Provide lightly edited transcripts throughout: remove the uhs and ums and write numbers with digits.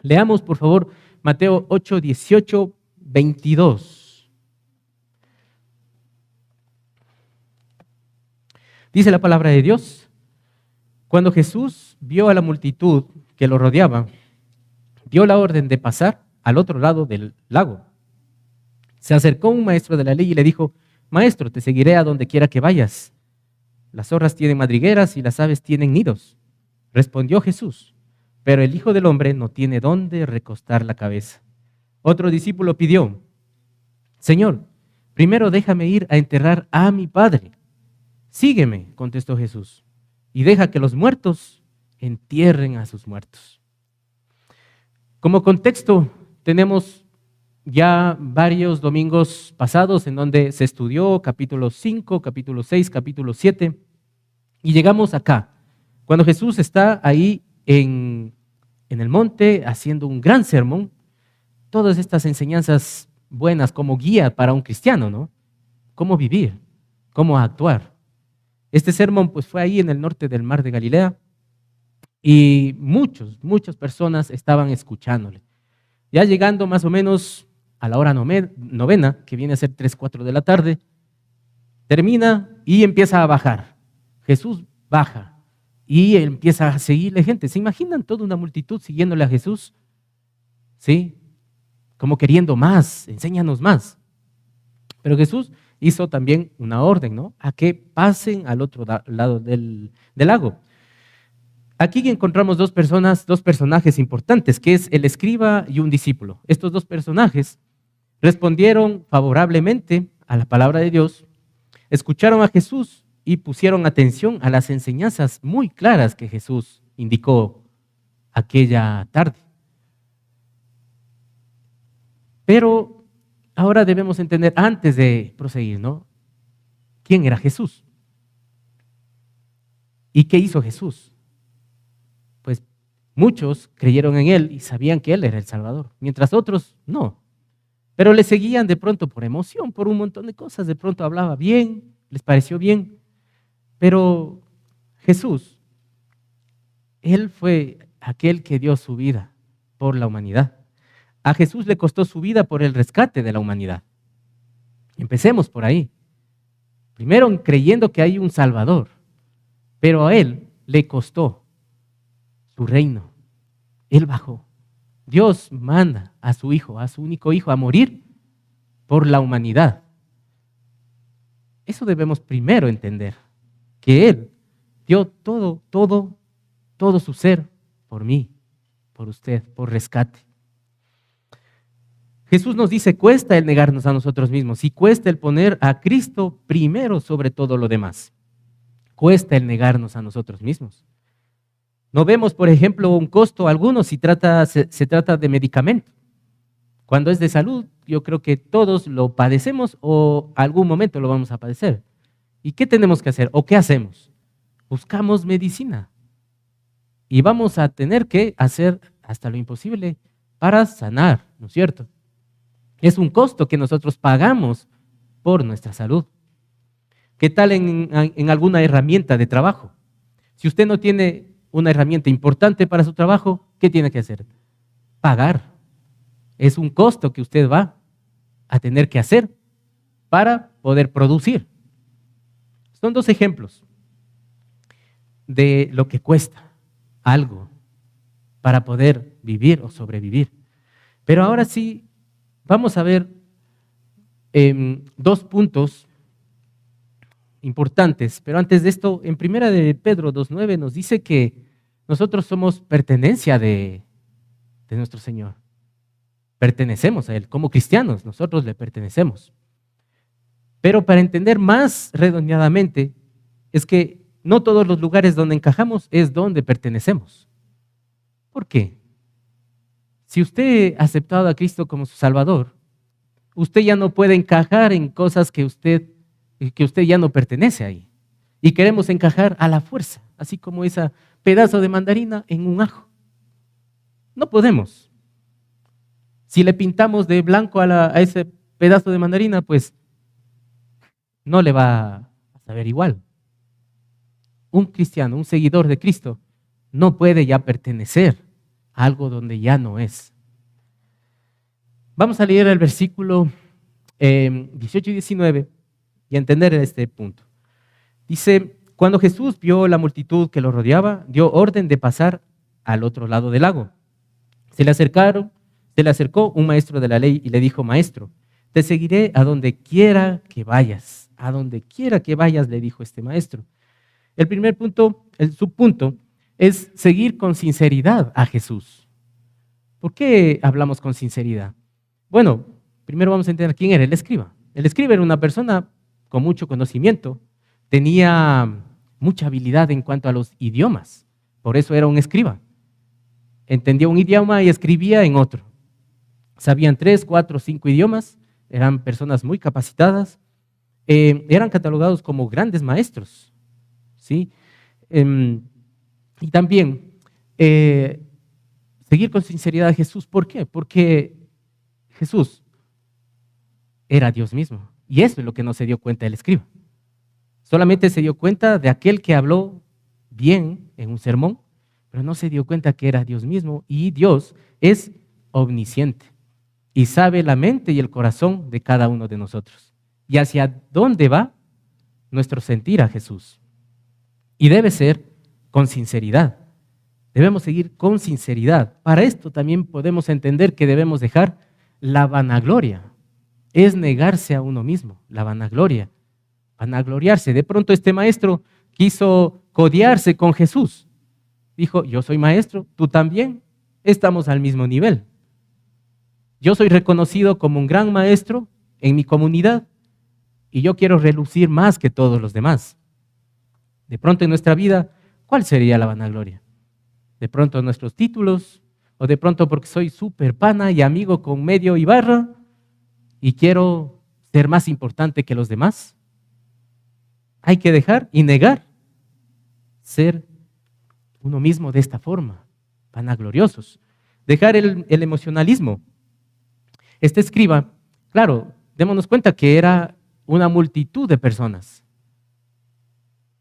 Leamos, por favor, Mateo 8, 18, 22. Dice la palabra de Dios: cuando Jesús vio a la multitud que lo rodeaba, dio la orden de pasar al otro lado del lago. Se acercó un maestro de la ley y le dijo: Maestro, te seguiré a donde quiera que vayas. Las zorras tienen madrigueras y las aves tienen nidos. Respondió Jesús: pero el Hijo del Hombre no tiene dónde recostar la cabeza. Otro discípulo pidió: Señor, primero déjame ir a enterrar a mi padre. Sígueme, contestó Jesús, y deja que los muertos entierren a sus muertos. Como contexto, tenemos ya varios domingos pasados en donde se estudió capítulo 5, capítulo 6, capítulo 7, y llegamos acá, cuando Jesús está ahí en el monte haciendo un gran sermón. Todas estas enseñanzas buenas como guía para un cristiano, ¿no? Cómo vivir, cómo actuar. Este sermón pues fue ahí en el norte del mar de Galilea y muchas personas estaban escuchándole. Ya llegando más o menos a la hora novena, que viene a ser 3, 4 de la tarde, termina y empieza a bajar. Jesús baja y empieza a seguirle gente. ¿Se imaginan toda una multitud siguiéndole a Jesús? ¿Sí? Como queriendo más, enséñanos más. Pero Jesús hizo también una orden, ¿no? A que pasen al otro lado del lago. Aquí encontramos dos personajes importantes, que es el escriba y un discípulo. Estos dos personajes respondieron favorablemente a la palabra de Dios, escucharon a Jesús y pusieron atención a las enseñanzas muy claras que Jesús indicó aquella tarde. Pero ahora debemos entender, antes de proseguir, ¿no? ¿Quién era Jesús? ¿Y qué hizo Jesús? Pues muchos creyeron en Él y sabían que Él era el Salvador, mientras otros no. Pero le seguían de pronto por emoción, por un montón de cosas. De pronto hablaba bien, les pareció bien. Pero Jesús, Él fue aquel que dio su vida por la humanidad. A Jesús le costó su vida por el rescate de la humanidad. Empecemos por ahí. Primero creyendo que hay un Salvador, pero a Él le costó su reino. Él bajó. Dios manda a su Hijo, a su único Hijo, a morir por la humanidad. Eso debemos primero entender, que Él dio todo su ser por mí, por usted, por rescate. Jesús nos dice, cuesta el negarnos a nosotros mismos y cuesta el poner a Cristo primero sobre todo lo demás. Cuesta el negarnos a nosotros mismos. No vemos, por ejemplo, un costo alguno si se trata de medicamento. Cuando es de salud, yo creo que todos lo padecemos o algún momento lo vamos a padecer. ¿Y qué tenemos que hacer? ¿O qué hacemos? Buscamos medicina. Y vamos a tener que hacer hasta lo imposible para sanar, ¿no es cierto? Es un costo que nosotros pagamos por nuestra salud. ¿Qué tal en alguna herramienta de trabajo? Si usted no tiene una herramienta importante para su trabajo, ¿qué tiene que hacer? Pagar. Es un costo que usted va a tener que hacer para poder producir. Son dos ejemplos de lo que cuesta algo para poder vivir o sobrevivir. Pero ahora sí, vamos a ver dos puntos importantes. Pero antes de esto, en 1 de Pedro 2:9 nos dice que nosotros somos pertenencia de nuestro Señor. Pertenecemos a Él. Como cristianos, nosotros le pertenecemos. Pero para entender más redondeadamente, es que no todos los lugares donde encajamos es donde pertenecemos. ¿Por qué? Si usted ha aceptado a Cristo como su Salvador, usted ya no puede encajar en cosas que usted ya no pertenece ahí. Y queremos encajar a la fuerza, así como ese pedazo de mandarina en un ajo. No podemos. Si le pintamos de blanco a ese pedazo de mandarina, pues no le va a saber igual. Un cristiano, un seguidor de Cristo, no puede ya pertenecer a algo donde ya no es. Vamos a leer el versículo 18 y 19 y entender este punto. Dice, cuando Jesús vio la multitud que lo rodeaba, dio orden de pasar al otro lado del lago. Se le acercó un maestro de la ley y le dijo, Maestro, te seguiré a donde quiera que vayas. A donde quiera que vayas, le dijo este maestro. El primer punto, el subpunto, es seguir con sinceridad a Jesús. ¿Por qué hablamos con sinceridad? Bueno, primero vamos a entender quién era el escriba. El escriba era una persona con mucho conocimiento, tenía mucha habilidad en cuanto a los idiomas, por eso era un escriba. Entendía un idioma y escribía en otro. Sabían 3, 4, 5 idiomas, eran personas muy capacitadas, eran catalogados como grandes maestros, ¿sí? Y también seguir con sinceridad a Jesús. ¿Por qué? Porque Jesús era Dios mismo. Y eso es lo que no se dio cuenta el escriba. Solamente se dio cuenta de aquel que habló bien en un sermón, pero no se dio cuenta que era Dios mismo. Y Dios es omnisciente y sabe la mente y el corazón de cada uno de nosotros. Y hacia dónde va nuestro sentir a Jesús. Y debe ser con sinceridad. Debemos seguir con sinceridad. Para esto también podemos entender que debemos dejar la vanagloria. Es negarse a uno mismo, la vanagloria. Vanagloriarse. De pronto este maestro quiso codearse con Jesús. Dijo, yo soy maestro, tú también, estamos al mismo nivel. Yo soy reconocido como un gran maestro en mi comunidad y yo quiero relucir más que todos los demás. De pronto en nuestra vida, ¿cuál sería la vanagloria? De pronto nuestros títulos, o de pronto porque soy súper pana y amigo con Medio Ibarra y quiero ser más importante que los demás. Hay que dejar y negar ser uno mismo de esta forma, vanagloriosos. Dejar el emocionalismo. Este escriba, claro, démonos cuenta que era una multitud de personas.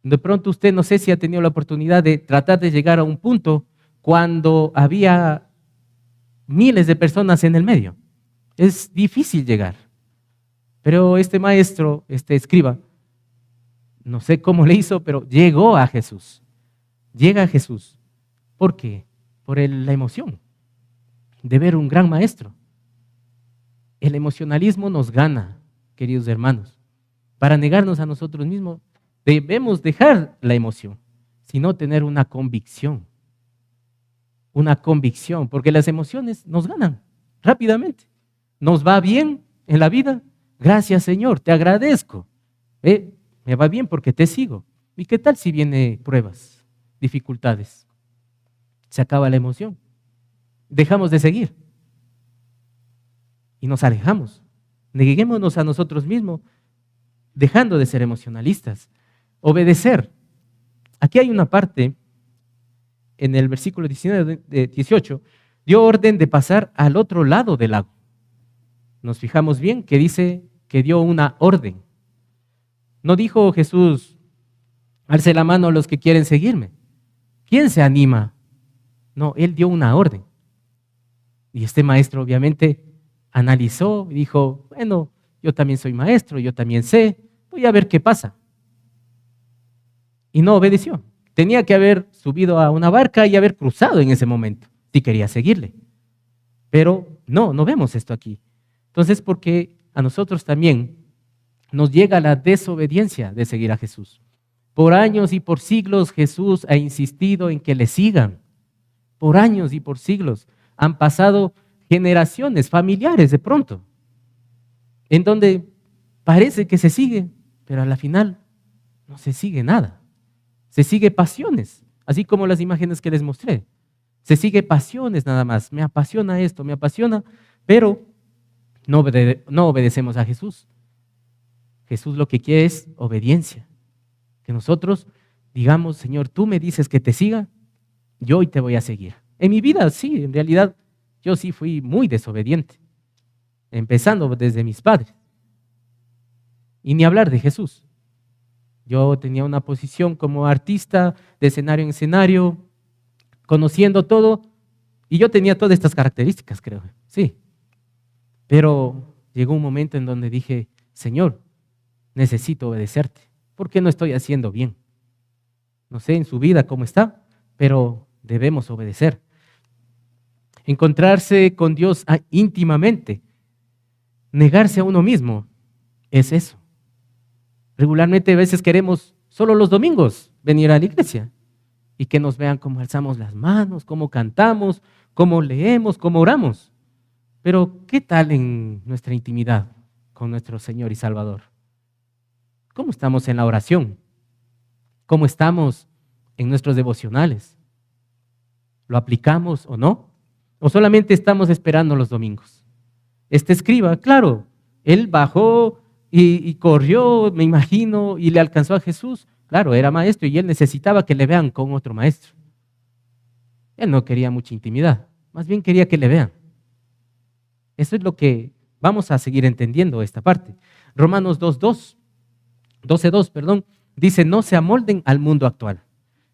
De pronto usted no sé si ha tenido la oportunidad de tratar de llegar a un punto cuando había miles de personas en el medio. Es difícil llegar. Pero este maestro, este escriba, no sé cómo le hizo, pero llegó a Jesús. Llega a Jesús. ¿Por qué? Por la emoción de ver un gran maestro. El emocionalismo nos gana, queridos hermanos. Para negarnos a nosotros mismos, debemos dejar la emoción, sino tener una convicción. Una convicción, porque las emociones nos ganan rápidamente. Nos va bien en la vida. Gracias, Señor, te agradezco. Me va bien porque te sigo. ¿Y qué tal si vienen pruebas, dificultades? Se acaba la emoción. Dejamos de seguir. Y nos alejamos. Neguémonos a nosotros mismos, dejando de ser emocionalistas. Obedecer. Aquí hay una parte, en el versículo 18, dio orden de pasar al otro lado del lago. Nos fijamos bien que dice que dio una orden. No dijo Jesús, alce la mano a los que quieren seguirme. ¿Quién se anima? No, él dio una orden. Y este maestro obviamente analizó y dijo, bueno, yo también soy maestro, yo también sé, voy a ver qué pasa. Y no obedeció. Tenía que haber subido a una barca y haber cruzado en ese momento, si quería seguirle. Pero no vemos esto aquí. Entonces, porque a nosotros también nos llega la desobediencia de seguir a Jesús. Por años y por siglos Jesús ha insistido en que le sigan. Por años y por siglos han pasado generaciones familiares de pronto, en donde parece que se sigue, pero a la final no se sigue nada. Se sigue pasiones, así como las imágenes que les mostré. Se sigue pasiones nada más. Me apasiona esto, me apasiona, pero no obedecemos a Jesús. Jesús lo que quiere es obediencia. Que nosotros digamos, Señor, tú me dices que te siga, yo hoy te voy a seguir. En mi vida, sí, en realidad, yo sí fui muy desobediente, empezando desde mis padres. Y ni hablar de Jesús. Yo tenía una posición como artista, de escenario en escenario, conociendo todo, Y yo tenía todas estas características, creo, sí. Pero llegó un momento en donde dije, Señor, necesito obedecerte. ¿Por qué no estoy haciendo bien? No sé en su vida cómo está, pero debemos obedecer. Encontrarse con Dios íntimamente, negarse a uno mismo, es eso. Regularmente a veces queremos solo los domingos venir a la iglesia y que nos vean cómo alzamos las manos, cómo cantamos, cómo leemos, cómo oramos. Pero ¿qué tal en nuestra intimidad con nuestro Señor y Salvador? ¿Cómo estamos en la oración? ¿Cómo estamos en nuestros devocionales? ¿Lo aplicamos o no? ¿O solamente estamos esperando los domingos? Este escriba, claro, él bajó y corrió, me imagino, y le alcanzó a Jesús. Claro, era maestro y él necesitaba que le vean con otro maestro. Él no quería mucha intimidad, más bien quería que le vean. Eso es lo que vamos a seguir entendiendo esta parte. Romanos 12:2, dice, no se amolden al mundo actual,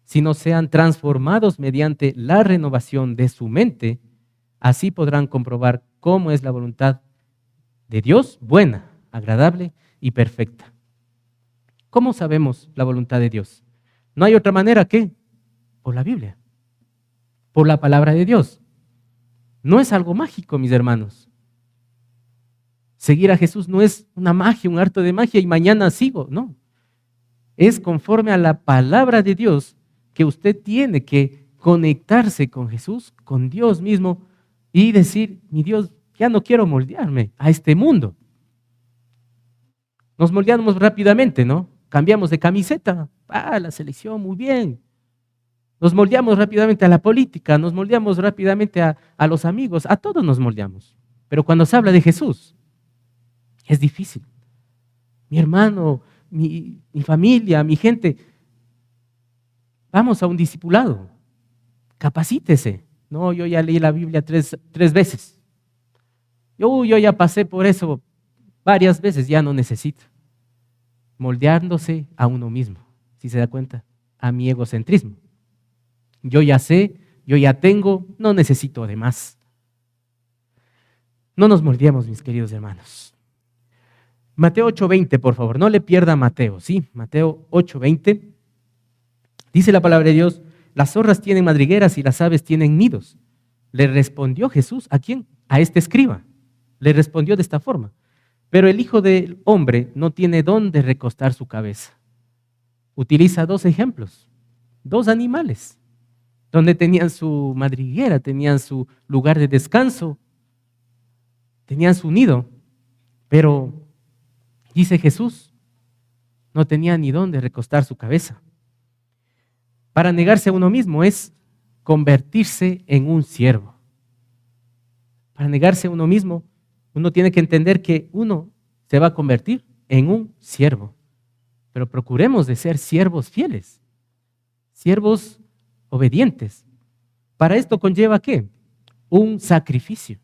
sino sean transformados mediante la renovación de su mente. Así podrán comprobar cómo es la voluntad de Dios, buena, agradable y perfecta. ¿Cómo sabemos la voluntad de Dios? No hay otra manera que por la Biblia, por la palabra de Dios. No es algo mágico, mis hermanos. Seguir a Jesús no es una magia, un arte de magia y mañana sigo, no. Es conforme a la palabra de Dios que usted tiene que conectarse con Jesús, con Dios mismo y decir, mi Dios, ya no quiero moldearme a este mundo. Nos moldeamos rápidamente, ¿no? Cambiamos de camiseta, la selección, muy bien. Nos moldeamos rápidamente a la política, nos moldeamos rápidamente a los amigos, a todos nos moldeamos. Pero cuando se habla de Jesús, es difícil. Mi hermano, mi familia, mi gente, vamos a un discipulado, capacítese. No, yo ya leí la Biblia tres veces. Yo ya pasé por eso varias veces, ya no necesito. Moldeándose a uno mismo, si se da cuenta, a mi egocentrismo. Yo ya sé, yo ya tengo, no necesito de más. No nos moldeemos, mis queridos hermanos. Mateo 8:20, por favor, no le pierda Mateo, ¿sí? Mateo 8:20. Dice la palabra de Dios, las zorras tienen madrigueras y las aves tienen nidos. Le respondió Jesús, ¿a quién? A este escriba. Le respondió de esta forma, pero el Hijo del Hombre no tiene dónde recostar su cabeza. Utiliza dos ejemplos, dos animales, donde tenían su madriguera, tenían su lugar de descanso, tenían su nido, pero dice Jesús, no tenía ni dónde recostar su cabeza. Para negarse a uno mismo es convertirse en un siervo. Para negarse a uno mismo, uno tiene que entender que uno se va a convertir en un siervo. Pero procuremos de ser siervos fieles, siervos obedientes. Para esto conlleva ¿qué? Un sacrificio.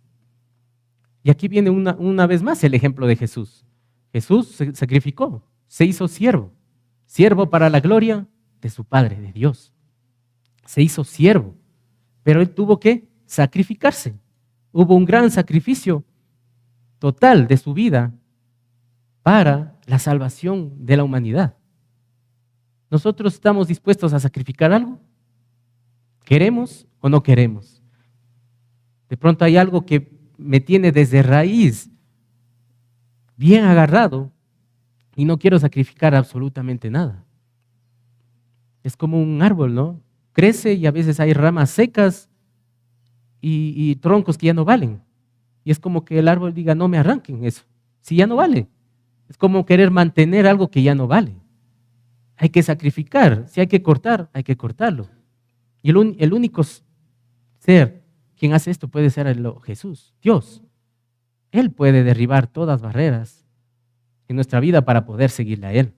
Y aquí viene una vez más el ejemplo de Jesús. Jesús se sacrificó, se hizo siervo. Siervo para la gloria de su Padre, de Dios. Se hizo siervo, pero él tuvo que sacrificarse. Hubo un gran sacrificio total de su vida para la salvación de la humanidad. ¿Nosotros estamos dispuestos a sacrificar algo? ¿Queremos o no queremos? De pronto hay algo que me tiene desde raíz bien agarrado y no quiero sacrificar absolutamente nada. Es como un árbol, ¿no? Crece y a veces hay ramas secas y troncos que ya no valen. Y es como que el árbol diga, no me arranquen eso, si ya no vale. Es como querer mantener algo que ya no vale. Hay que sacrificar, si hay que cortar, hay que cortarlo. Y el único ser quien hace esto puede ser Jesús, Dios. Él puede derribar todas barreras en nuestra vida para poder seguirle a Él.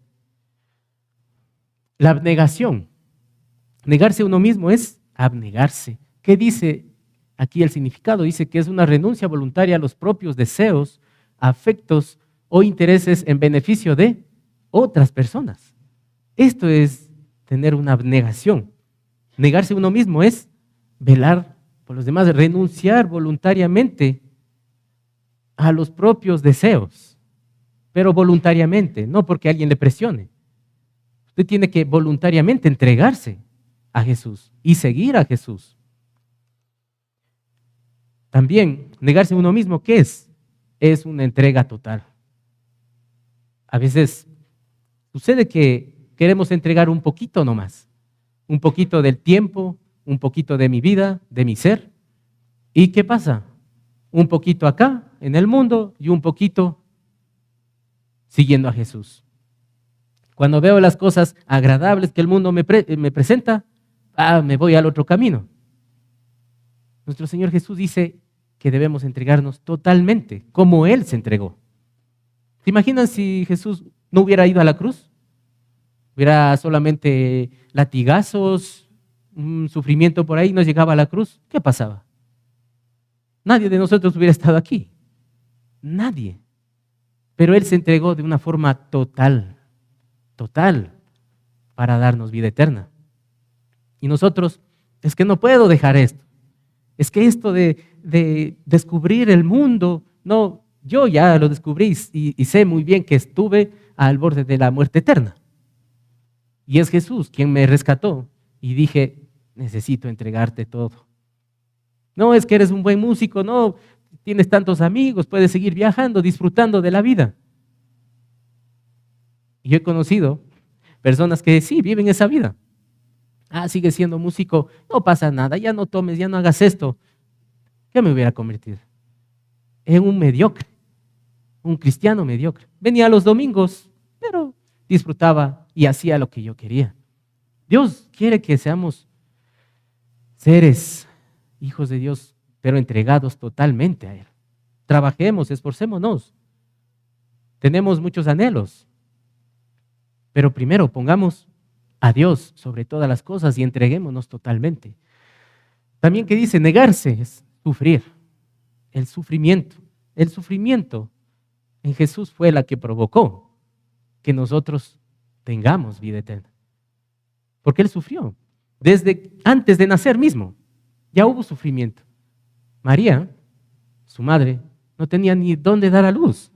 La abnegación. Negarse a uno mismo es abnegarse. ¿Qué dice aquí el significado? Dice que es una renuncia voluntaria a los propios deseos, afectos o intereses en beneficio de otras personas. Esto es tener una abnegación. Negarse a uno mismo es velar por los demás, renunciar voluntariamente a los propios deseos, pero voluntariamente, no porque alguien le presione. Usted tiene que voluntariamente entregarse a Jesús y seguir a Jesús. También, negarse a uno mismo, ¿qué es? Es una entrega total. A veces sucede que queremos entregar un poquito nomás, un poquito del tiempo, un poquito de mi vida, de mi ser. ¿Y qué pasa? Un poquito acá, en el mundo, y un poquito siguiendo a Jesús. Cuando veo las cosas agradables que el mundo me presenta, me voy al otro camino. Nuestro Señor Jesús dice que debemos entregarnos totalmente, como Él se entregó. ¿Se imaginan si Jesús no hubiera ido a la cruz? Hubiera solamente latigazos, un sufrimiento por ahí, no llegaba a la cruz. ¿Qué pasaba? Nadie de nosotros hubiera estado aquí. Nadie. Pero Él se entregó de una forma total, para darnos vida eterna. Y nosotros, es que no puedo dejar esto. Es que esto de descubrir el mundo, no, yo ya lo descubrí y sé muy bien que estuve al borde de la muerte eterna. Y es Jesús quien me rescató y dije, necesito entregarte todo. No es que eres un buen músico, no, tienes tantos amigos, puedes seguir viajando, disfrutando de la vida. Y yo he conocido personas que sí, viven esa vida. Sigue siendo músico, no pasa nada, ya no tomes, ya no hagas esto. ¿Qué me hubiera convertido? En un mediocre, un cristiano mediocre. Venía los domingos, pero disfrutaba y hacía lo que yo quería. Dios quiere que seamos seres, hijos de Dios, pero entregados totalmente a Él. Trabajemos, esforcémonos. Tenemos muchos anhelos, pero primero pongamos a Dios sobre todas las cosas y entreguémonos totalmente. También que dice negarse es sufrir, el sufrimiento. El sufrimiento en Jesús fue la que provocó que nosotros tengamos vida eterna. Porque Él sufrió. Desde antes de nacer mismo, ya hubo sufrimiento. María, su madre, no tenía ni dónde dar a luz.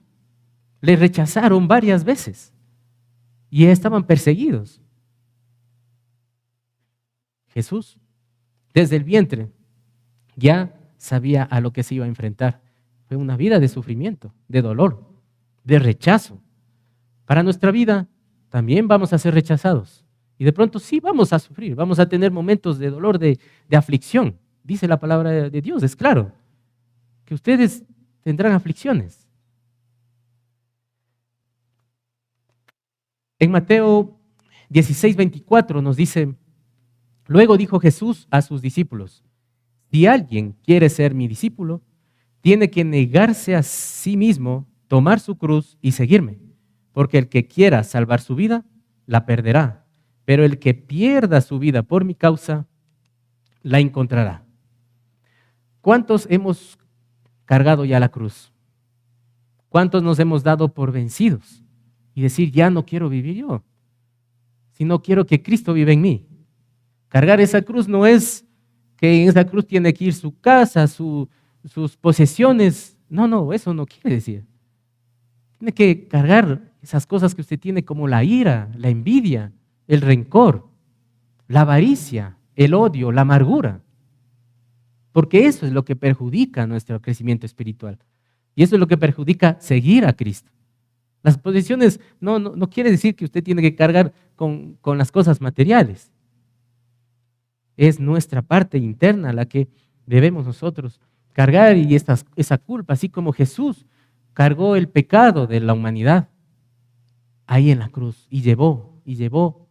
Le rechazaron varias veces y estaban perseguidos. Jesús, desde el vientre, ya sabía a lo que se iba a enfrentar. Fue una vida de sufrimiento, de dolor, de rechazo. Para nuestra vida también vamos a ser rechazados. Y de pronto sí vamos a sufrir, vamos a tener momentos de dolor, de aflicción. Dice la palabra de Dios, es claro, que ustedes tendrán aflicciones. En Mateo 16:24 nos dice, luego dijo Jesús a sus discípulos, si alguien quiere ser mi discípulo, tiene que negarse a sí mismo, tomar su cruz y seguirme. Porque el que quiera salvar su vida, la perderá. Pero el que pierda su vida por mi causa, la encontrará. ¿Cuántos hemos cargado ya la cruz? ¿Cuántos nos hemos dado por vencidos? Y decir, ya no quiero vivir yo, sino quiero que Cristo viva en mí. Cargar esa cruz no es que en esa cruz tiene que ir su casa, sus posesiones. No, eso no quiere decir. Tiene que cargar esas cosas que usted tiene como la ira, la envidia, el rencor, la avaricia, el odio, la amargura. Porque eso es lo que perjudica nuestro crecimiento espiritual. Y eso es lo que perjudica seguir a Cristo. Las posesiones no quiere decir que usted tiene que cargar con las cosas materiales. Es nuestra parte interna la que debemos nosotros cargar y esa culpa, así como Jesús cargó el pecado de la humanidad ahí en la cruz y llevó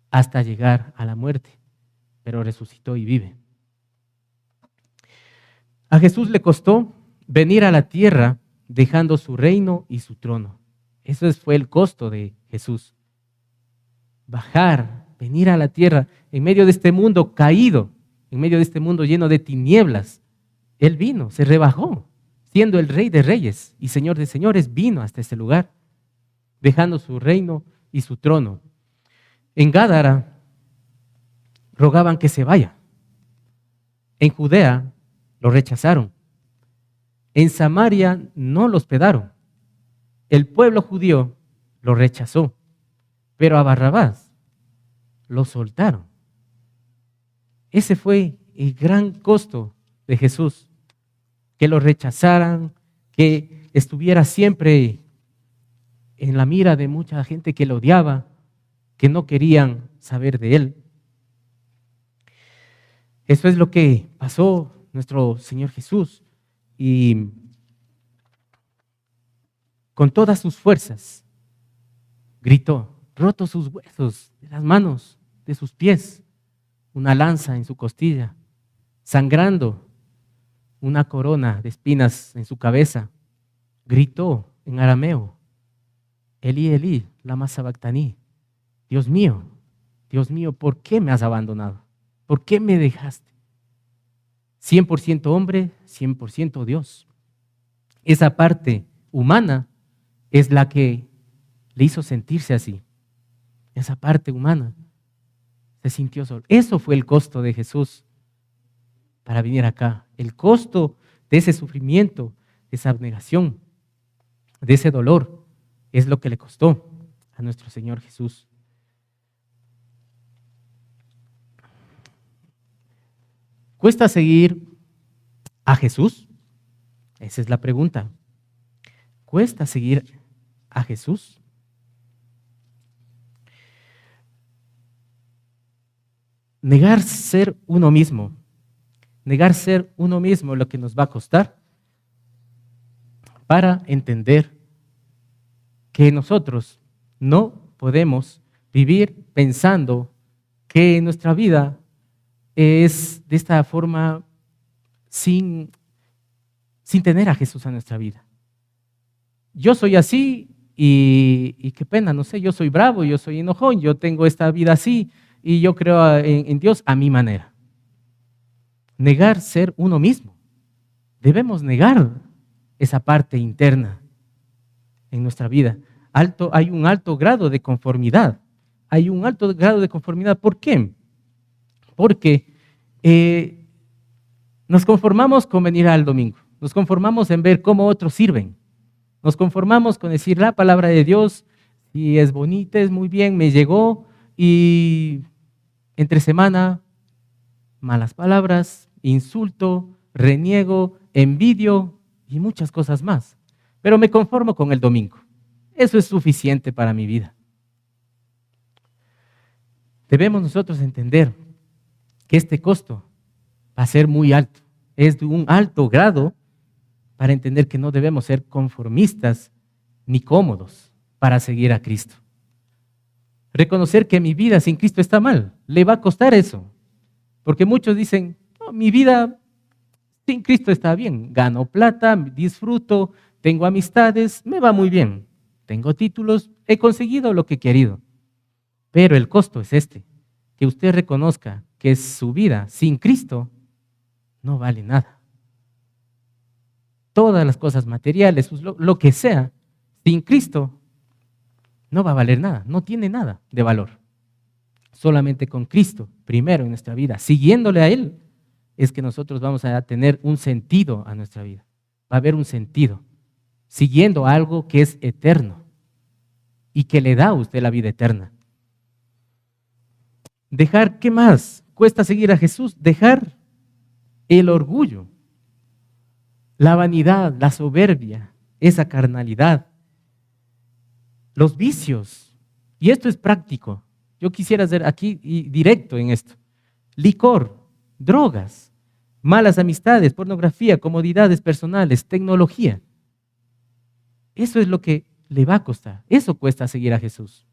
hasta llegar a la muerte, pero resucitó y vive. A Jesús le costó venir a la tierra dejando su reino y su trono. Eso fue el costo de Jesús. Bajar, venir a la tierra en medio de este mundo caído, en medio de este mundo lleno de tinieblas. Él vino, se rebajó, siendo el Rey de Reyes y Señor de Señores, vino hasta este lugar, dejando su reino y su trono. En Gádara rogaban que se vaya. En Judea lo rechazaron. En Samaria no lo hospedaron. El pueblo judío lo rechazó, pero a Barrabás lo soltaron. Ese fue el gran costo de Jesús, que lo rechazaran, que estuviera siempre en la mira de mucha gente que lo odiaba, que no querían saber de él. Eso es lo que pasó nuestro Señor Jesús, y con todas sus fuerzas gritó, rotos sus huesos de las manos, de sus pies, una lanza en su costilla, sangrando, una corona de espinas en su cabeza. Gritó en arameo, Elí, Elí, lama sabactaní, Dios mío, ¿por qué me has abandonado? ¿Por qué me dejaste? 100% hombre, 100% Dios. Esa parte humana es la que le hizo sentirse así. Esa parte humana se sintió solo. Eso fue el costo de Jesús para venir acá. El costo de ese sufrimiento, de esa abnegación, de ese dolor, es lo que le costó a nuestro Señor Jesús. ¿Cuesta seguir a Jesús? Esa es la pregunta. ¿Cuesta seguir a Jesús? Negar ser uno mismo es lo que nos va a costar para entender que nosotros no podemos vivir pensando que nuestra vida es de esta forma sin tener a Jesús en nuestra vida. Yo soy así y qué pena, no sé, yo soy bravo, yo soy enojón, yo tengo esta vida así y yo creo en Dios a mi manera. Negar ser uno mismo. Debemos negar esa parte interna en nuestra vida. Hay un alto grado de conformidad. ¿Por qué? Porque nos conformamos con venir al domingo. Nos conformamos en ver cómo otros sirven. Nos conformamos con decir la palabra de Dios, y es bonita, es muy bien, me llegó, y entre semana, malas palabras, insulto, reniego, envidio y muchas cosas más. Pero me conformo con el domingo. Eso es suficiente para mi vida. Debemos nosotros entender que este costo va a ser muy alto. Es de un alto grado para entender que no debemos ser conformistas ni cómodos para seguir a Cristo. Reconocer que mi vida sin Cristo está mal, le va a costar eso. Porque muchos dicen, no, mi vida sin Cristo está bien. Gano plata, disfruto, tengo amistades, me va muy bien. Tengo títulos, he conseguido lo que he querido. Pero el costo es este, que usted reconozca que su vida sin Cristo no vale nada. Todas las cosas materiales, lo que sea, sin Cristo no va a valer nada, no tiene nada de valor. Solamente con Cristo, primero en nuestra vida, siguiéndole a Él, es que nosotros vamos a tener un sentido a nuestra vida. Va a haber un sentido, siguiendo algo que es eterno y que le da a usted la vida eterna. Dejar, ¿qué más? Cuesta seguir a Jesús. Dejar el orgullo, la vanidad, la soberbia, esa carnalidad, los vicios. Y esto es práctico. Yo quisiera ser aquí directo en esto. Licor, drogas, malas amistades, pornografía, comodidades personales, tecnología. Eso es lo que le va a costar. Eso cuesta seguir a Jesús.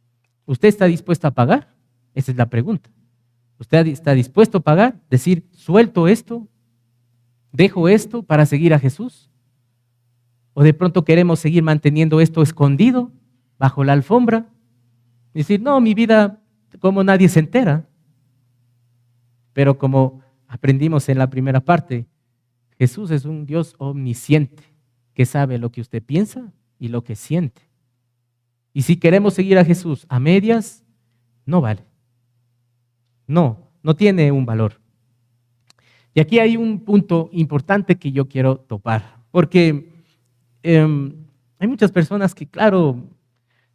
¿Usted está dispuesto a pagar? Esa es la pregunta. ¿Usted está dispuesto a pagar? Decir, suelto esto, dejo esto para seguir a Jesús. ¿O de pronto queremos seguir manteniendo esto escondido, bajo la alfombra? Decir, no, mi vida, como nadie se entera. Pero como aprendimos en la primera parte, Jesús es un Dios omnisciente, que sabe lo que usted piensa y lo que siente. Y si queremos seguir a Jesús a medias, no vale. No tiene un valor. Y aquí hay un punto importante que yo quiero topar, porque hay muchas personas que, claro,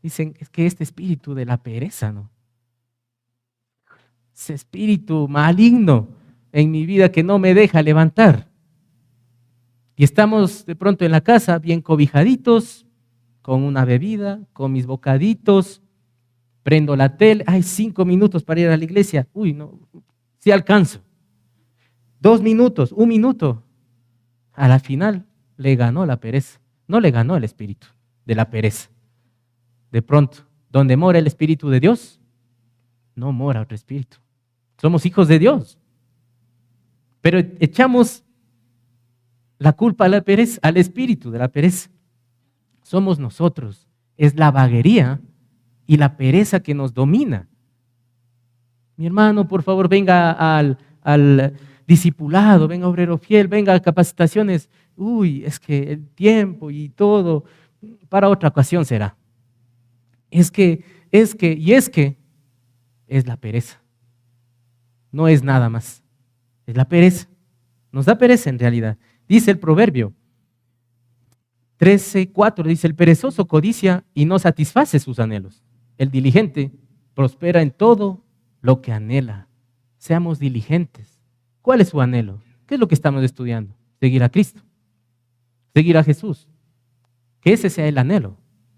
dicen, es que este espíritu de la pereza, ¿no? Ese espíritu maligno en mi vida que no me deja levantar. Y estamos de pronto en la casa bien cobijaditos, con una bebida, con mis bocaditos, prendo la tele, hay 5 minutos para ir a la iglesia, uy, no, sí alcanzo. 2 minutos, 1 minuto. A la final le ganó la pereza, no le ganó el espíritu de la pereza. De pronto, donde mora el espíritu de Dios, no mora otro espíritu. Somos hijos de Dios. Pero echamos la culpa a la pereza, al espíritu de la pereza. Somos nosotros. Es la vaguería y la pereza que nos domina. Mi hermano, por favor, venga al discipulado, venga obrero fiel, venga a capacitaciones. Uy, es que el tiempo y todo, para otra ocasión será. Es que es la pereza. No es nada más. Es la pereza. Nos da pereza en realidad. Dice el proverbio 13:4, dice, el perezoso codicia y no satisface sus anhelos. El diligente prospera en todo lo que anhela. Seamos diligentes. ¿Cuál es su anhelo? ¿Qué es lo que estamos estudiando? Seguir a Cristo. Seguir a Jesús. Que ese sea el anhelo.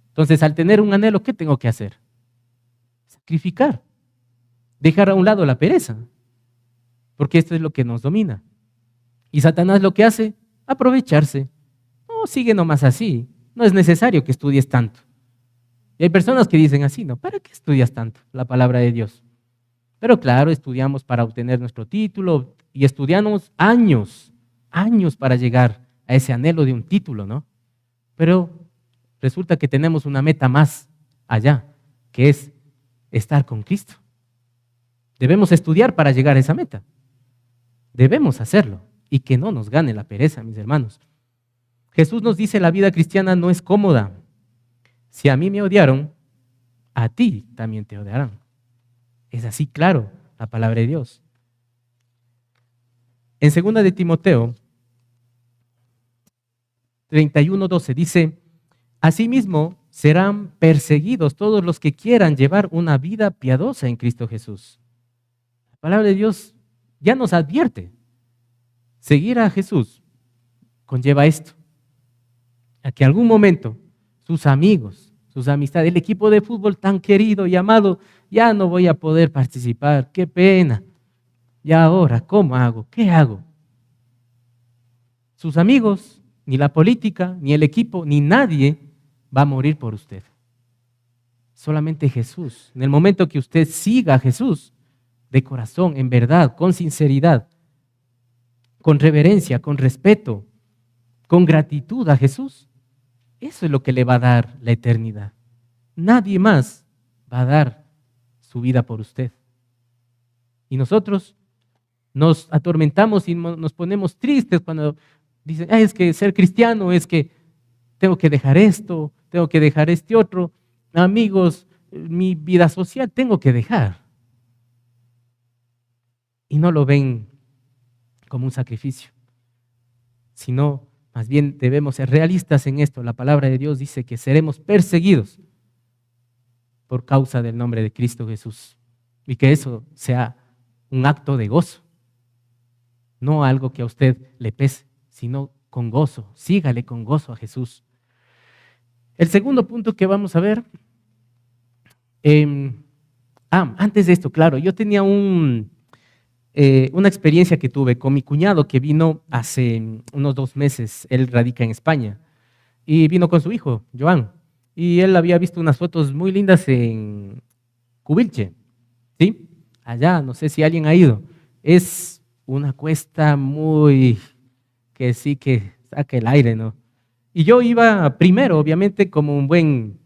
Entonces, al tener un anhelo, ¿qué tengo que hacer? Sacrificar. Dejar a un lado la pereza. Porque esto es lo que nos domina. Y Satanás lo que hace, aprovecharse. No, sigue nomás así. No es necesario que estudies tanto. Y hay personas que dicen así, ¿no? ¿Para qué estudias tanto la palabra de Dios? Pero claro, estudiamos para obtener nuestro título y estudiamos años para llegar a ese anhelo de un título, ¿no? Pero resulta que tenemos una meta más allá, que es estar con Cristo. Debemos estudiar para llegar a esa meta. Debemos hacerlo y que no nos gane la pereza, mis hermanos. Jesús nos dice, la vida cristiana no es cómoda. Si a mí me odiaron, a ti también te odiarán. Es así claro la palabra de Dios. En 2 de Timoteo 31:12 dice, asimismo serán perseguidos todos los que quieran llevar una vida piadosa en Cristo Jesús. La palabra de Dios ya nos advierte. Seguir a Jesús conlleva esto, a que en algún momento sus amigos, sus amistades, el equipo de fútbol tan querido y amado, ya no voy a poder participar, qué pena. ¿Y ahora cómo hago? ¿Qué hago? Sus amigos, ni la política, ni el equipo, ni nadie va a morir por usted. Solamente Jesús. En el momento que usted siga a Jesús, de corazón, en verdad, con sinceridad, con reverencia, con respeto, con gratitud a Jesús, eso es lo que le va a dar la eternidad. Nadie más va a dar su vida por usted. Y nosotros nos atormentamos y nos ponemos tristes cuando dicen, es que ser cristiano es que tengo que dejar esto, tengo que dejar este otro, amigos, mi vida social tengo que dejar. Y no lo ven como un sacrificio, sino más bien debemos ser realistas en esto. La palabra de Dios dice que seremos perseguidos por causa del nombre de Cristo Jesús. Y que eso sea un acto de gozo. No algo que a usted le pese, sino con gozo. Sígale con gozo a Jesús. El segundo punto que vamos a ver. Antes de esto, claro, yo tenía una experiencia que tuve con mi cuñado que vino hace unos 2 meses. Él radica en España y vino con su hijo, Joan. Y él había visto unas fotos muy lindas en Cubilche, ¿sí? Allá, no sé si alguien ha ido. Es una cuesta muy que sí que saca el aire, ¿no? Y yo iba primero, obviamente, como un buen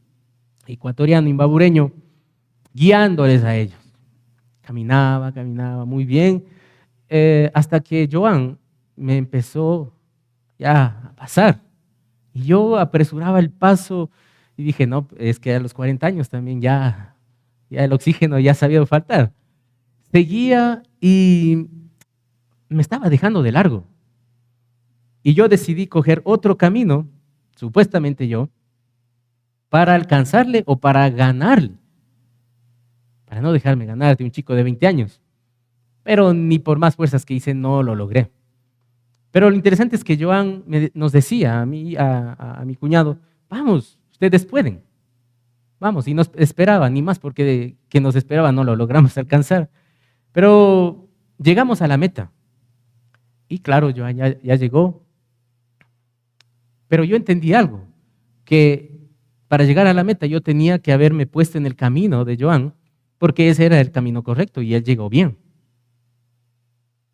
ecuatoriano, imbabureño, guiándoles a ellos. Caminaba muy bien, hasta que Joan me empezó ya a pasar. Y yo apresuraba el paso y dije, no, es que a los 40 años también ya el oxígeno ya sabía faltar. Seguía y me estaba dejando de largo. Y yo decidí coger otro camino, supuestamente yo, para alcanzarle o para ganarle, para no dejarme ganar de un chico de 20 años. Pero ni por más fuerzas que hice no lo logré. Pero lo interesante es que Joan nos decía a mí, a mi cuñado, vamos, ustedes pueden, vamos, y nos esperaba, ni más porque que nos esperaba no lo logramos alcanzar. Pero llegamos a la meta. Y claro, Joan ya llegó. Pero yo entendí algo, que para llegar a la meta yo tenía que haberme puesto en el camino de Joan, porque ese era el camino correcto y él llegó bien.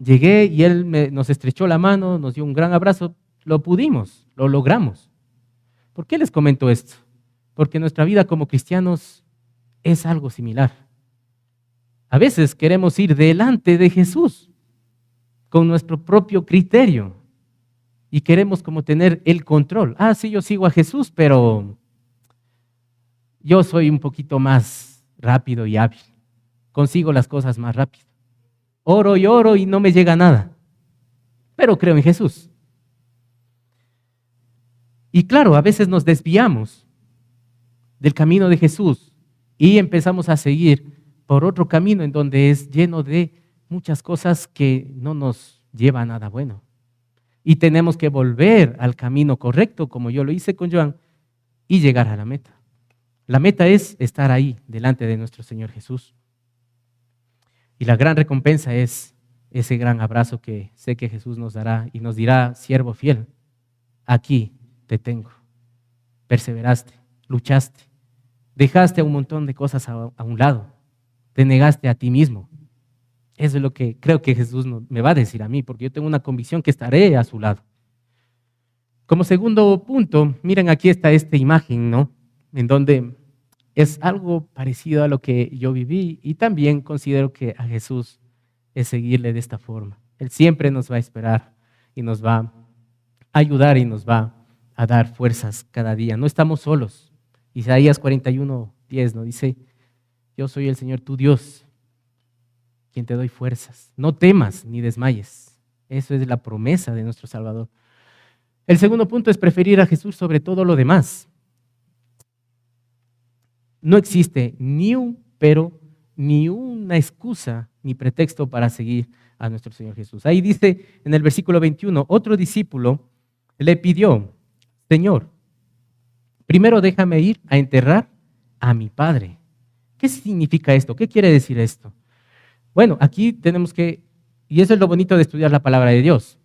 Llegué y él nos estrechó la mano, nos dio un gran abrazo, lo pudimos, lo logramos. ¿Por qué les comento esto? Porque nuestra vida como cristianos es algo similar. A veces queremos ir delante de Jesús con nuestro propio criterio y queremos como tener el control. Ah, sí, yo sigo a Jesús, pero yo soy un poquito más rápido y hábil. Consigo las cosas más rápido. Oro y no me llega nada, pero creo en Jesús. Y claro, a veces nos desviamos del camino de Jesús y empezamos a seguir por otro camino en donde es lleno de muchas cosas que no nos lleva a nada bueno. Y tenemos que volver al camino correcto, como yo lo hice con Joan, y llegar a la meta. La meta es estar ahí, delante de nuestro Señor Jesús. Y la gran recompensa es ese gran abrazo que sé que Jesús nos dará y nos dirá, siervo fiel, aquí te tengo. Perseveraste, luchaste, dejaste un montón de cosas a un lado, te negaste a ti mismo. Eso es lo que creo que Jesús me va a decir a mí, porque yo tengo una convicción que estaré a su lado. Como segundo punto, miren, aquí está esta imagen, ¿no? En donde es algo parecido a lo que yo viví y también considero que a Jesús es seguirle de esta forma. Él siempre nos va a esperar y nos va a ayudar y nos va a dar fuerzas cada día. No estamos solos. Isaías 41:10 nos dice, yo soy el Señor tu Dios, quien te doy fuerzas. No temas ni desmayes. Eso es la promesa de nuestro Salvador. El segundo punto es preferir a Jesús sobre todo lo demás. No existe ni un pero, ni una excusa, ni pretexto para seguir a nuestro Señor Jesús. Ahí dice en el versículo 21, otro discípulo le pidió, Señor, primero déjame ir a enterrar a mi padre. ¿Qué significa esto? ¿Qué quiere decir esto? Bueno, aquí tenemos que, y eso es lo bonito de estudiar la palabra de Dios,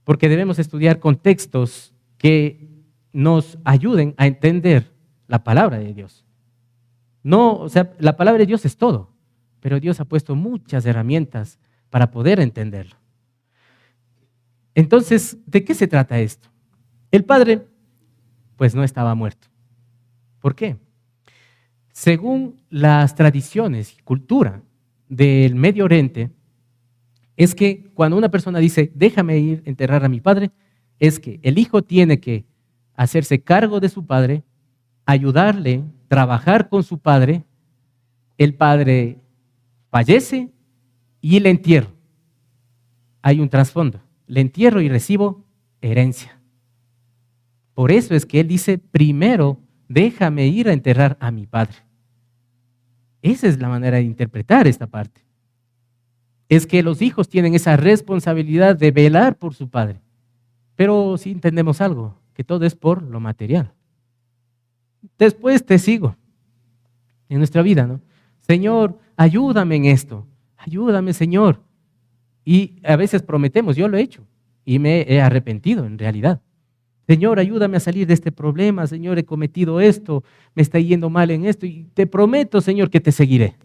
porque debemos estudiar contextos que nos ayuden a entender la palabra de Dios. No, o sea, la palabra de Dios es todo, pero Dios ha puesto muchas herramientas para poder entenderlo. Entonces, ¿de qué se trata esto? El padre, pues no estaba muerto. ¿Por qué? Según las tradiciones y cultura del Medio Oriente, es que cuando una persona dice, déjame ir a enterrar a mi padre, es que el hijo tiene que hacerse cargo de su padre, ayudarle, trabajar con su padre, el padre fallece y le entierro. Hay un trasfondo, le entierro y recibo herencia. Por eso es que él dice, primero déjame ir a enterrar a mi padre. Esa es la manera de interpretar esta parte. Es que los hijos tienen esa responsabilidad de velar por su padre. Pero si entendemos algo, que todo es por lo material. Después te sigo en nuestra vida, ¿no? Señor, ayúdame en esto. Ayúdame, Señor. Y a veces prometemos, yo lo he hecho y me he arrepentido en realidad. Señor, ayúdame a salir de este problema. Señor, he cometido esto, me está yendo mal en esto y te prometo, Señor, que te seguiré.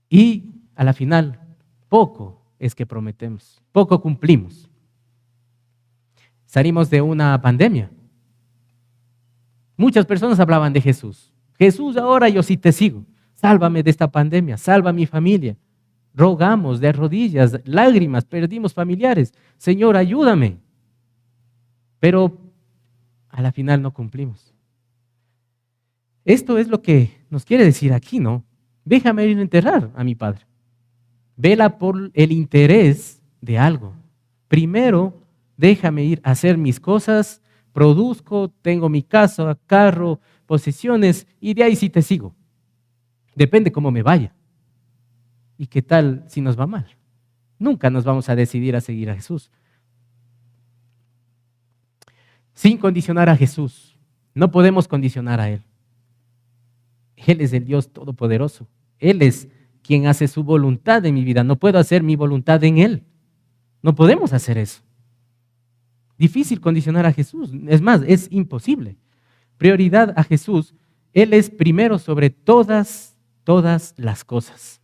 Y a la final, poco es que prometemos, poco cumplimos. Salimos de una pandemia. Muchas personas hablaban de Jesús. Jesús, ahora yo sí te sigo. Sálvame de esta pandemia, salva a mi familia. Rogamos de rodillas, lágrimas, perdimos familiares. Señor, ayúdame. Pero a la final no cumplimos. Esto es lo que nos quiere decir aquí, ¿no? Déjame ir a enterrar a mi padre. Vela por el interés de algo. Primero, déjame ir a hacer mis cosas, produzco, tengo mi casa, carro, posesiones, y de ahí sí te sigo. Depende cómo me vaya. ¿Y qué tal si nos va mal? Nunca nos vamos a decidir a seguir a Jesús. Sin condicionar a Jesús, no podemos condicionar a Él. Él es el Dios Todopoderoso. Él es quien hace su voluntad en mi vida. No puedo hacer mi voluntad en Él. No podemos hacer eso. Difícil condicionar a Jesús. Es más, es imposible. Prioridad a Jesús. Él es primero sobre todas las cosas.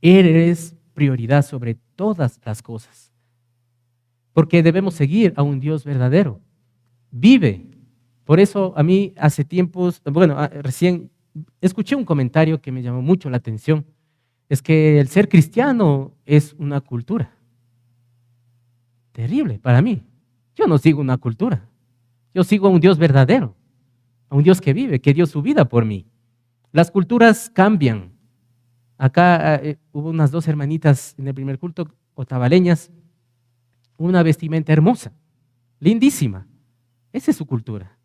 Él es prioridad sobre todas las cosas. Porque debemos seguir a un Dios verdadero. Vive. Por eso a mí hace tiempos, recién escuché un comentario que me llamó mucho la atención. Es que el ser cristiano es una cultura. Terrible para mí. Yo no sigo una cultura. Yo sigo a un Dios verdadero. A un Dios que vive, que dio su vida por mí. Las culturas cambian. Acá hubo unas 2 hermanitas en el primer culto, otavaleñas, una vestimenta hermosa, lindísima. Esa es su cultura.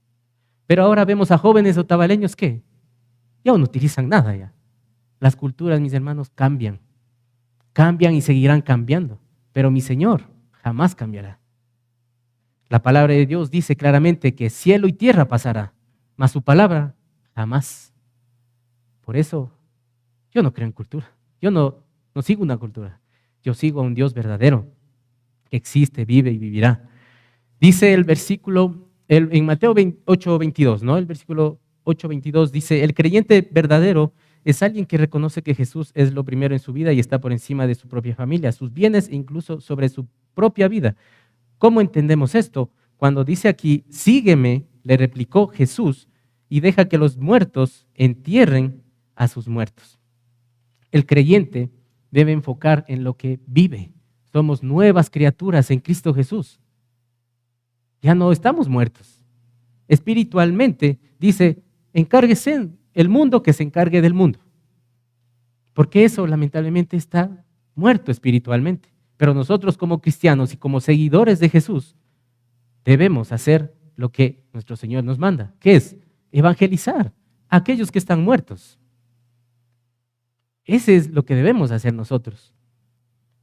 Pero ahora vemos a jóvenes otavaleños que ya no utilizan nada ya. Las culturas, mis hermanos, cambian. Cambian y seguirán cambiando. Pero mi Señor jamás cambiará. La palabra de Dios dice claramente que cielo y tierra pasará, mas su palabra jamás. Por eso yo no creo en cultura. Yo no sigo una cultura. Yo sigo a un Dios verdadero que existe, vive y vivirá. Dice el versículo, en Mateo 8:22, ¿no? El versículo 8:22 dice, el creyente verdadero es alguien que reconoce que Jesús es lo primero en su vida y está por encima de su propia familia, sus bienes e incluso sobre su propia vida. ¿Cómo entendemos esto? Cuando dice aquí, sígueme, le replicó Jesús, y deja que los muertos entierren a sus muertos. El creyente debe enfocar en lo que vive. Somos nuevas criaturas en Cristo Jesús. Ya no estamos muertos. Espiritualmente, dice, encárguese el mundo que se encargue del mundo. Porque eso lamentablemente está muerto espiritualmente. Pero nosotros como cristianos y como seguidores de Jesús, debemos hacer lo que nuestro Señor nos manda, que es evangelizar a aquellos que están muertos. Ese es lo que debemos hacer nosotros.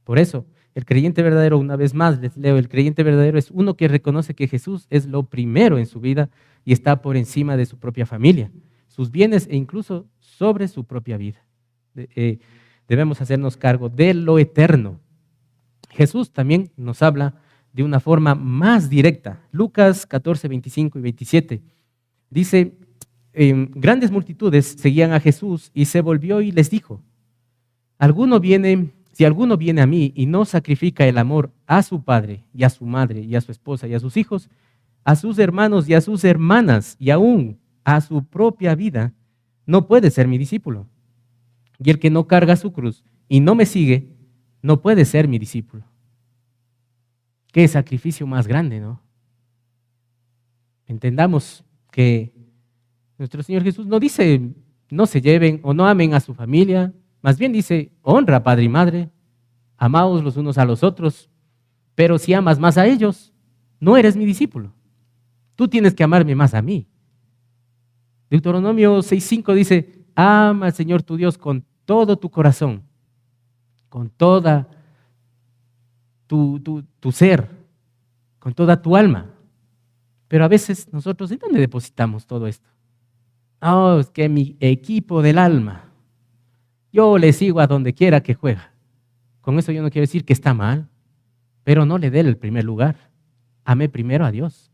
Por eso, el creyente verdadero, una vez más les leo, el creyente verdadero es uno que reconoce que Jesús es lo primero en su vida y está por encima de su propia familia, sus bienes e incluso sobre su propia vida. Debemos hacernos cargo de lo eterno. Jesús también nos habla de una forma más directa. Lucas 14, 25 y 27 dice, grandes multitudes seguían a Jesús y se volvió y les dijo, si alguno viene a mí y no sacrifica el amor a su padre y a su madre y a su esposa y a sus hijos, a sus hermanos y a sus hermanas y aún a su propia vida, no puede ser mi discípulo. Y el que no carga su cruz y no me sigue, no puede ser mi discípulo. Qué sacrificio más grande, ¿no? Entendamos que nuestro Señor Jesús no dice no se lleven o no amen a su familia, más bien dice honra a padre y madre, amaos los unos a los otros, pero si amas más a ellos, no eres mi discípulo. Tú tienes que amarme más a mí. Deuteronomio 6:5 dice, ama al Señor tu Dios con todo tu corazón, con toda tu ser, con toda tu alma. Pero a veces nosotros, ¿en dónde depositamos todo esto? Oh, es que mi equipo del alma, yo le sigo a donde quiera que juega. Con eso yo no quiero decir que está mal, pero no le dé el primer lugar. Amé primero a Dios.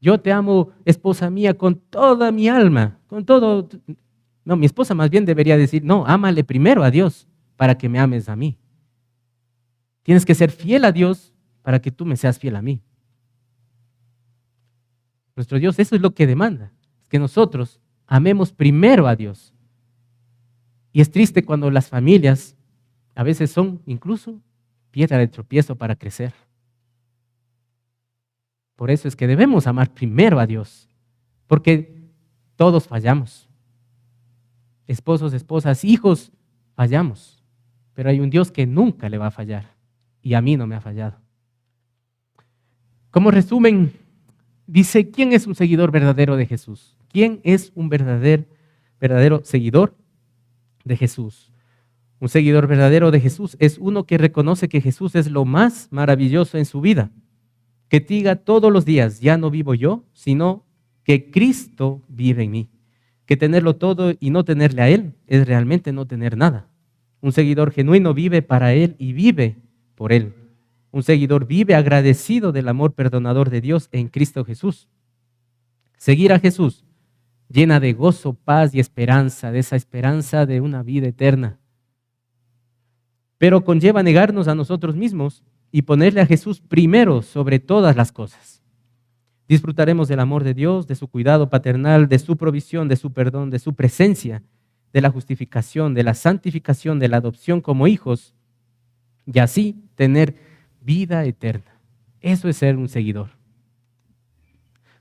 Yo te amo, esposa mía, con toda mi alma, con todo. No, mi esposa más bien debería decir, no, ámale primero a Dios para que me ames a mí. Tienes que ser fiel a Dios para que tú me seas fiel a mí. Nuestro Dios, eso es lo que demanda, que nosotros amemos primero a Dios. Y es triste cuando las familias a veces son incluso piedra de tropiezo para crecer. Por eso es que debemos amar primero a Dios, porque todos fallamos. Esposos, esposas, hijos, fallamos. pero hay un Dios que nunca le va a fallar y a mí no me ha fallado. Como resumen, dice, ¿quién es un seguidor verdadero de Jesús? ¿Quién es un verdadero seguidor de Jesús? Un seguidor verdadero de Jesús es uno que reconoce que Jesús es lo más maravilloso en su vida, que diga todos los días, ya no vivo yo, sino que Cristo vive en mí, que tenerlo todo y no tenerle a Él es realmente no tener nada. Un seguidor genuino vive para Él y vive por Él. Un seguidor vive agradecido del amor perdonador de Dios en Cristo Jesús. Seguir a Jesús llena de gozo, paz y esperanza, de esa esperanza de una vida eterna. Pero conlleva negarnos a nosotros mismos y ponerle a Jesús primero sobre todas las cosas. Disfrutaremos del amor de Dios, de su cuidado paternal, de su provisión, de su perdón, de su presencia, de la justificación, de la santificación, de la adopción como hijos y así tener vida eterna. Eso es ser un seguidor.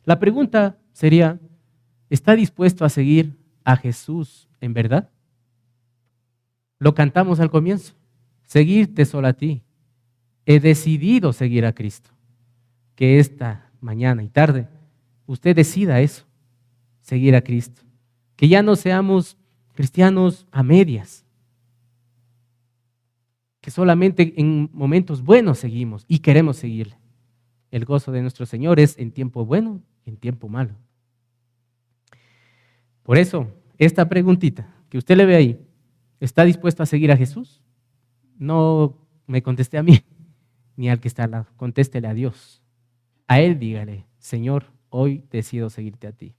La pregunta sería, ¿está dispuesto a seguir a Jesús en verdad? Lo cantamos al comienzo. Seguirte solo a ti. He decidido seguir a Cristo. Que esta mañana y tarde usted decida eso, seguir a Cristo. Que ya no seamos cristianos a medias. Que solamente en momentos buenos seguimos y queremos seguirle. El gozo de nuestro Señor es en tiempo bueno y en tiempo malo. Por eso, esta preguntita que usted le ve ahí, ¿está dispuesto a seguir a Jesús? No me conteste a mí, ni al que está al lado. Contéstele a Dios. A Él dígale, Señor, hoy decido seguirte a ti.